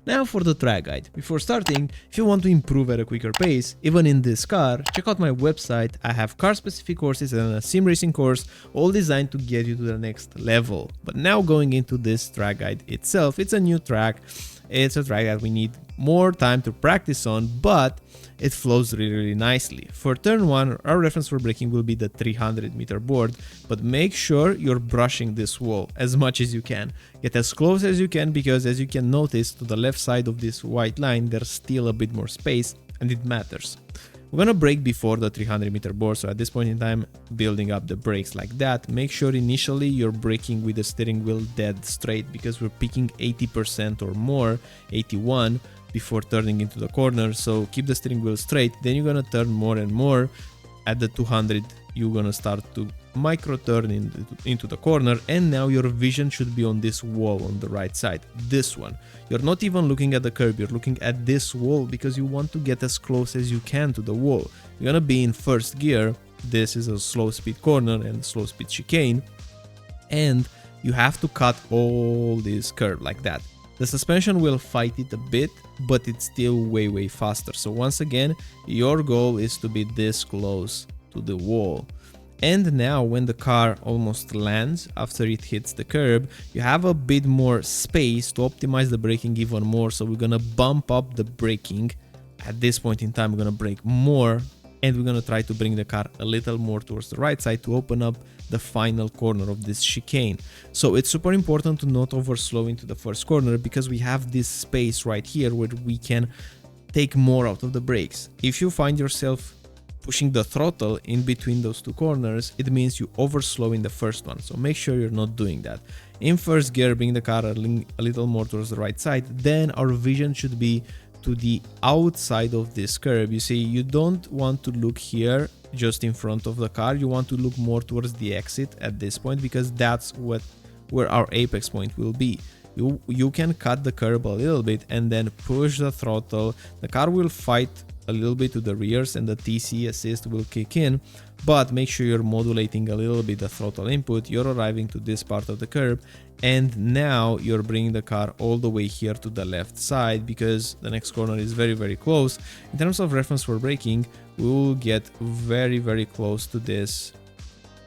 Now for the track guide. Before starting, if you want to improve at a quicker pace, even in this car, check out my website. I have car specific courses and a sim racing course, all designed to get you to the next level. But now going into this track guide itself, it's a new track. It's a track that we need more time to practice on, but it flows really nicely. For turn 1, our reference for braking will be the 300-meter board, but make sure you're brushing this wall as much as you can. Get as close as you can, because as you can notice, to the left side of this white line there's still a bit more space, and it matters. We're gonna brake before the 300-meter board, so at this point in time, building up the brakes like that. Make sure initially you're braking with the steering wheel dead straight, because we're picking 80% or more, 81, before turning into the corner. So keep the steering wheel straight, then you're gonna turn more and more. At the 200, you're gonna start to micro turn into the corner, and now your vision should be on this wall on the right side, this one. You're not even looking at the curb, you're looking at this wall, because you want to get as close as you can to the wall. You're gonna be in first gear. This is a slow speed corner and slow speed chicane, and you have to cut all this curb like that. The suspension will fight it a bit, but it's still way faster. So once again, your goal is to be this close to the wall. And now when the car almost lands after it hits the curb, you have a bit more space to optimize the braking even more. So we're gonna bump up the braking. At this point in time, we're gonna brake more, and we're gonna try to bring the car a little more towards the right side to open up the final corner of this chicane. So it's super important to not overslow into the first corner, because we have this space right here where we can take more out of the brakes. If you find yourself pushing the throttle in between those two corners, it means you overslow in the first one. So make sure you're not doing that. In first gear, bring the car a little more towards the right side. Then our vision should be to the outside of this curb. You see, you don't want to look here just in front of the car. You want to look more towards the exit at this point, because that's where our apex point will be. You can cut the curb a little bit and then push the throttle. The car will fight a little bit to the rears and the TC assist will kick in, but make sure you're modulating a little bit the throttle input. You're arriving to this part of the curb, and now you're bringing the car all the way here to the left side, because the next corner is very close. In terms of reference for braking, we will get very close to this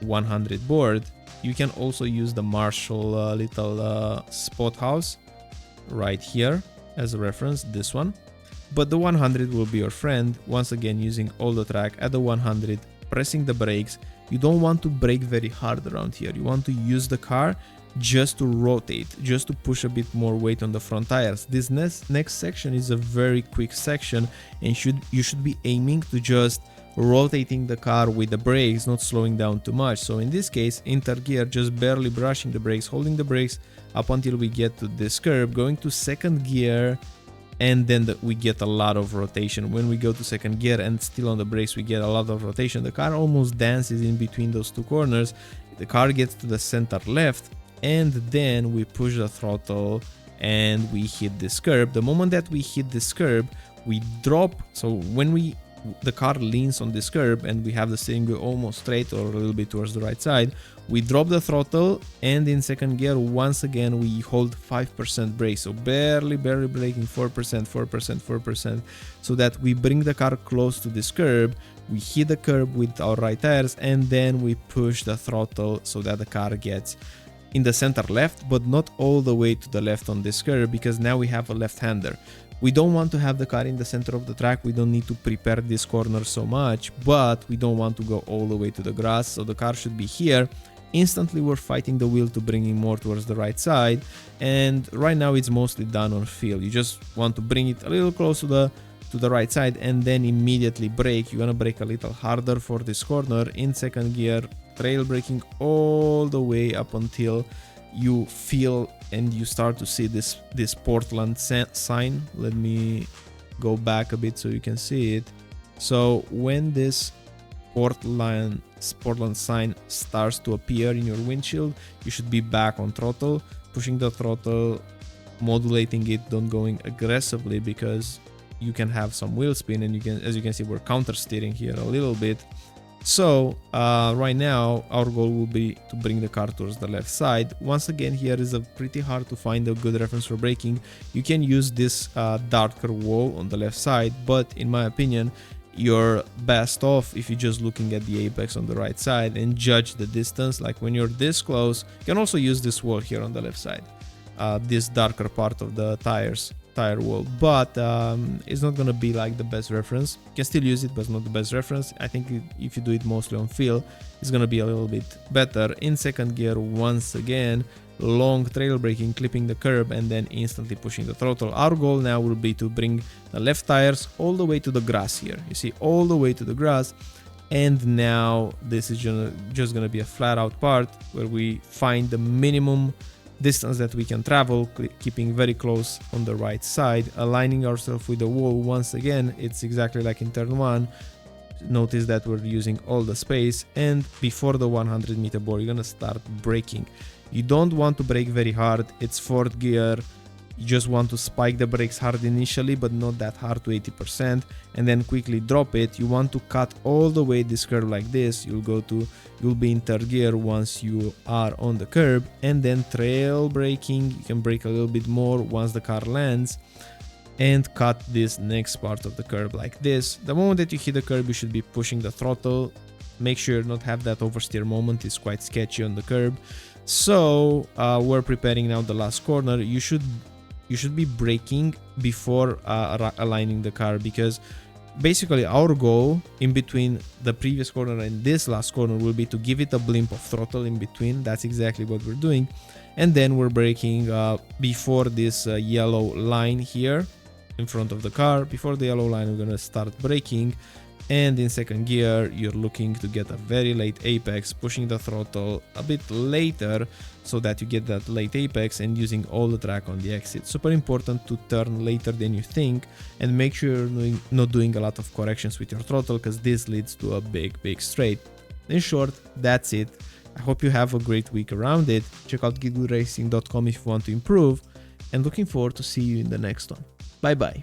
100 board. You can also use the Marshall little spot house right here as a reference, this one. But the 100 will be your friend, once again using all the track at the 100, pressing the brakes. You don't want to brake very hard around here. You want to use the car just to rotate, just to push a bit more weight on the front tires. This next section is a very quick section, and you should be aiming to just rotating the car with the brakes, not slowing down too much. So in this case, in third gear, just barely brushing the brakes, holding the brakes up until we get to this curb, going to second gear, and then we get a lot of rotation. When we go to second gear and still on the brakes, we get a lot of rotation. The car almost dances in between those two corners. The car gets to the center left, and then we push the throttle and we hit this curb. The moment that we hit this curb, we drop. So when the car leans on this curb and we have the steering wheel almost straight or a little bit towards the right side, we drop the throttle, and in second gear, once again, we hold 5% brake. So barely braking, 4%, so that we bring the car close to this curb. We hit the curb with our right tires, and then we push the throttle so that the car gets in the center left, but not all the way to the left on this curb, because now we have a left-hander. We don't want to have the car in the center of the track. We don't need to prepare this corner so much, but we don't want to go all the way to the grass. So the car should be here. Instantly we're fighting the wheel to bring it more towards the right side, and right now it's mostly done on feel. You just want to bring it a little close to the right side, and then immediately brake. You're gonna brake a little harder for this corner in second gear, trail braking all the way up until you feel and you start to see this Portland sign. Let me go back a bit so you can see it. So when this Portland sign starts to appear in your windshield, you should be back on throttle, pushing the throttle, modulating it, don't going aggressively, because you can have some wheel spin, and as you can see, we're counter steering here a little bit. So right now our goal will be to bring the car towards the left side. Once again, here is a pretty hard to find a good reference for braking. You can use this darker wall on the left side, but in my opinion you're best off if you're just looking at the apex on the right side and judge the distance. Like when you're this close, you can also use this wall here on the left side, this darker part of the tire wall, but it's not gonna be like the best reference. You can still use it, but it's not the best reference. I think if you do it mostly on feel, it's gonna be a little bit better. In second gear, once again, long trail braking, clipping the curb, and then instantly pushing the throttle. Our goal now will be to bring the left tires all the way to the grass here. You see, all the way to the grass. And now this is just gonna be a flat out part where we find the minimum distance that we can travel, keeping very close on the right side, aligning ourselves with the wall. Once again, it's exactly like in turn 1. Notice that we're using all the space, and before the 100-meter board, you're gonna start braking. You don't want to brake very hard. It's fourth gear. You just want to spike the brakes hard initially, but not that hard, to 80%, and then quickly drop it. You want to cut all the way this curve like this. You'll be in third gear once you are on the curb, and then trail braking. You can brake a little bit more once the car lands, and cut this next part of the curb like this. The moment that you hit the curb, you should be pushing the throttle. Make sure not have that oversteer moment. It's quite sketchy on the curb. So we're preparing now the last corner. You should be braking before aligning the car, because basically our goal in between the previous corner and this last corner will be to give it a blimp of throttle in between. That's exactly what we're doing. And then we're braking before this yellow line here in front of the car. Before the yellow line, we're gonna start braking. And in second gear, you're looking to get a very late apex, pushing the throttle a bit later so that you get that late apex, and using all the track on the exit. Super important to turn later than you think, and make sure you're not doing a lot of corrections with your throttle, because this leads to a big straight. In short, that's it. I hope you have a great week around it. Check out GitGUDRacing.com if you want to improve, and looking forward to see you in the next one. Bye bye.